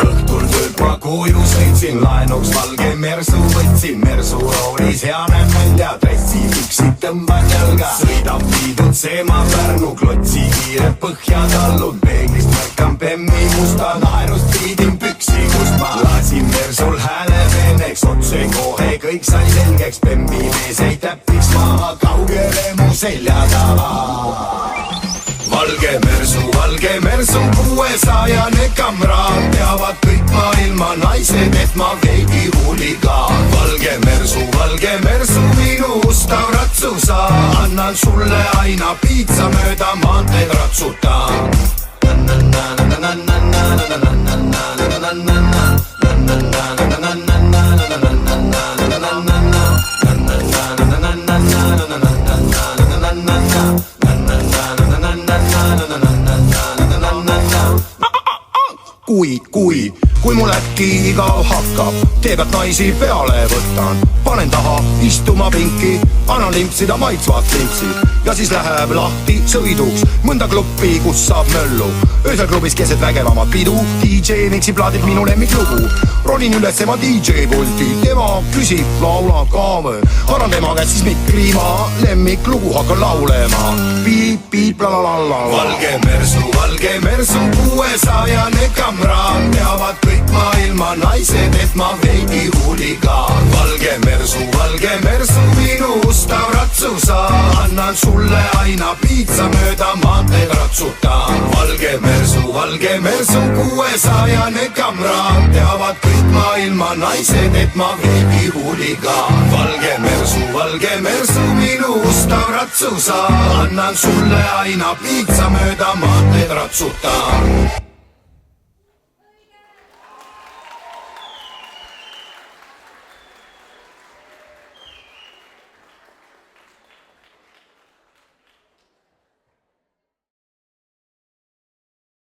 Õhtul tööd ma koju sõitsin, laenuks valge mersu võtsin, mersu roolis hea näeb välja, dressi püksid tõmban jalga, sõidab viidud Seema Pärnu, klotsi kiire põhja tallud, peeglist märkan Bemmi musta, naerust viidin püksi, kust ma lasin mersul hääle veeneks, otse kohe kõik sai selgeks, Bemmi mees ei täpiks maha, kaugele mu selja taha. Valge mersu 600 kamraad, teavad kõik maailma naised, et ma veidi huligaan. Valge mersu minu ustav ratsusa, annan sulle aina piitsa mööda maanteed ratsutaan. Kui mul äkki igav hakkab, tee pealt naisi peale võtan, panen taha istuma pinki, annan limpsida maitsvat limpsi ja siis läheb lahti sõiduks mõnda kluppi, kus saab möllu. Öösel klubis keset vägevamat pidu, DJ miksib plaadilt minu lemmiklugu. Ronin üles ema DJ pulti, tema küsib, laulab ka või, annan tema käest siis mikri, ma lemmiklugu hakkan laulema. Piip, piip, lalalala. Valge mersu 600 kamraad, teavad kõik maailma naised, et ma veidi huligaan. Valge mersu minu ustav ratsusa, annan sulle aina piitsa mööda maanteed ratsutaan. Valge mersu 600 kamraad, teavad kõik maailma naised, et ma veidi huligaan. Valge mersu minu ustav ratsusa, annan sulle aina piitsa mööda maanteed ratsutaan.